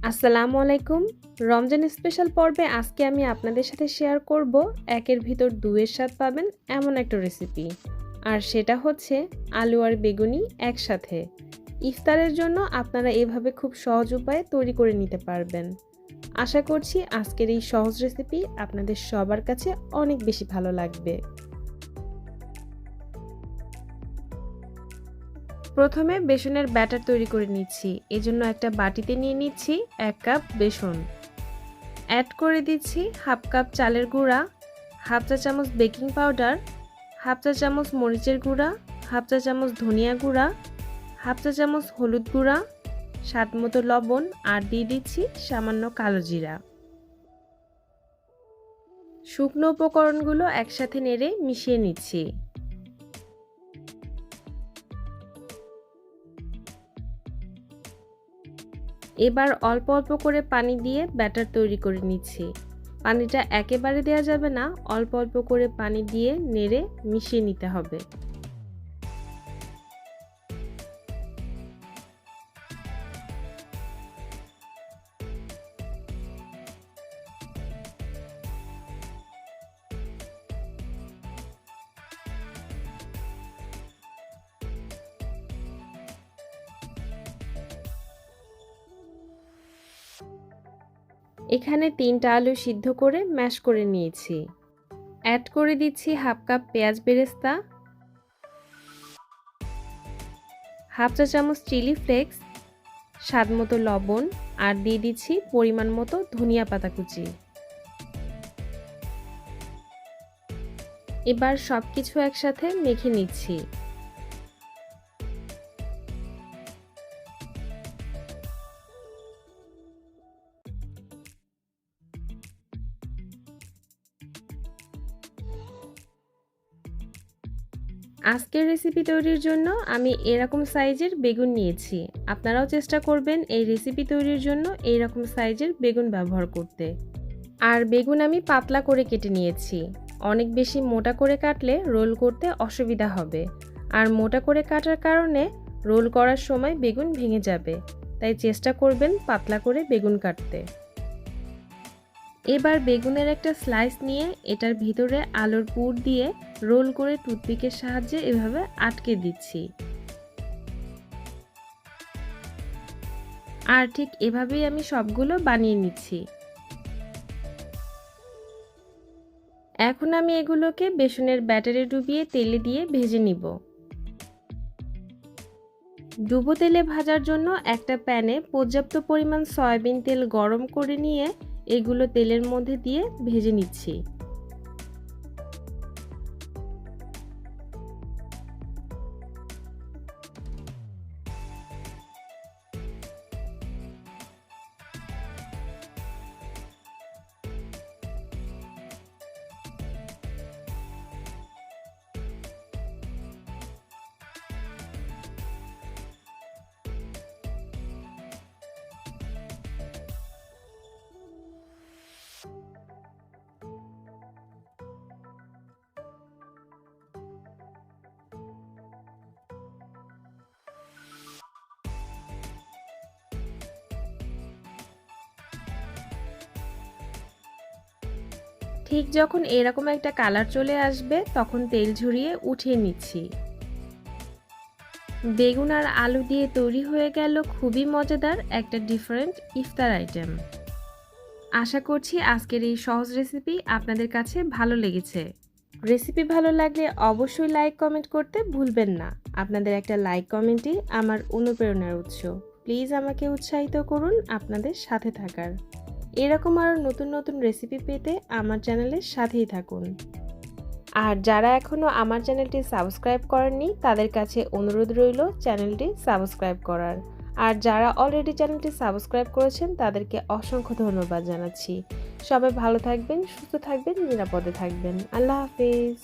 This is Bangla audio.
আসসালামু আলাইকুম। রমজান স্পেশাল পর্বে আজকে আমি আপনাদের সাথে শেয়ার করব একের ভিতর দুয়ের স্বাদ পাবেন এমন একটা রেসিপি। আর সেটা হচ্ছে আলু আর বেগুনি একসাথে। ইফতারের জন্য আপনারা এভাবে খুব সহজ উপায়ে তৈরি করে নিতে পারবেন। আশা করছি আজকের এই সহজ রেসিপি আপনাদের সবার কাছে অনেক বেশি ভালো লাগবে। প্রথমে বেসনের ব্যাটার তৈরি করে নিচ্ছি। এজন্য একটা বাটিতে নিয়ে নিচ্ছি 1 কাপ বেসন। অ্যাড করে দিচ্ছি হাফ কাপ চালের গুঁড়া, হাফ চা চামচ বেকিং পাউডার, হাফ চা চামচ মরিচের গুঁড়া, হাফ চা চামচ ধনিয়া গুঁড়া, হাফ চা চামচ হলুদ গুঁড়া, স্বাদ মতো লবণ আর দিয়ে দিচ্ছি সামান্য কালো জিরা। শুকনো উপকরণগুলো একসাথে নেড়ে মিশিয়ে নিচ্ছি। এবার অল্প অল্প করে পানি দিয়ে ব্যাটার তৈরি করে নিচ্ছি। পানিটা একেবারে দেওয়া যাবে না, অল্প অল্প করে পানি দিয়ে নেড়ে মিশিয়ে নিতে হবে। এখানে 3টা আলু সিদ্ধ করে ম্যাশ করে নিয়েছি। অ্যাড করে দিচ্ছি হাফ কাপ পেঁয়াজ বেরেস্তা, হাফ চা চামচ চিলি ফ্লেক্স, স্বাদ মতো লবণ আর দিয়ে দিচ্ছি পরিমাণ মতো ধনিয়া পাতা কুচি। এবার সবকিছু একসাথে মেখে নিচ্ছি। আজকের রেসিপি তৈরির জন্য আমি এরকম সাইজের বেগুন নিয়েছি। আপনারাও চেষ্টা করবেন এই রেসিপি তৈরির জন্য এইরকম সাইজের বেগুন ব্যবহার করতে। আর বেগুন আমি পাতলা করে কেটে নিয়েছি। অনেক বেশি মোটা করে কাটলে রোল করতে অসুবিধা হবে, আর মোটা করে কাটার কারণে রোল করার সময় বেগুন ভেঙে যাবে, তাই চেষ্টা করবেন পাতলা করে বেগুন কাটতে। এবার বেগুনের একটা স্লাইস নিয়ে এটার ভিতরে আলুর পুর দিয়ে রোল করে টুথপিকের সাহায্যে এভাবে আটকে দিচ্ছি। আর ঠিক এভাবেই আমি সবগুলো বানিয়ে নিচ্ছি। এখন আমি এগুলোকে বেসনের ব্যাটারে ডুবিয়ে তেলে দিয়ে ভেজে নিব। ডুবো তেলে ভাজার জন্য একটা প্যানে পর্যাপ্ত পরিমাণ সয়াবিন তেল গরম করে নিয়ে এগুলো তেলের মধ্যে দিয়ে ভেজে নিচ্ছি। ঠিক যখন এরকম একটা কালার চলে আসবে তখন তেল ঝরিয়ে উঠিয়ে নিচ্ছি। বেগুন আর আলু দিয়ে তৈরি হয়ে গেল খুবই মজাদার একটা ডিফারেন্ট ইফতার আইটেম। আশা করছি আজকের এই সহজ রেসিপি আপনাদের কাছে ভালো লেগেছে। রেসিপি ভালো লাগলে অবশ্যই লাইক কমেন্ট করতে ভুলবেন না। আপনাদের একটা লাইক কমেন্টই আমার অনুপ্রেরণার উৎস। প্লিজ আমাকে উৎসাহিত করুন আপনাদের সাথে থাকার। এরকম আরও নতুন নতুন রেসিপি পেতে আমার চ্যানেলের সাথেই থাকুন। আর যারা এখনও আমার চ্যানেলটি সাবস্ক্রাইব করেননি তাদের কাছে অনুরোধ রইল চ্যানেলটি সাবস্ক্রাইব করার। আর যারা অলরেডি চ্যানেলটি সাবস্ক্রাইব করেছেন তাদেরকে অসংখ্য ধন্যবাদ জানাচ্ছি। সবাই ভালো থাকবেন, সুস্থ থাকবেন, নিরাপদে থাকবেন। আল্লাহ হাফেজ।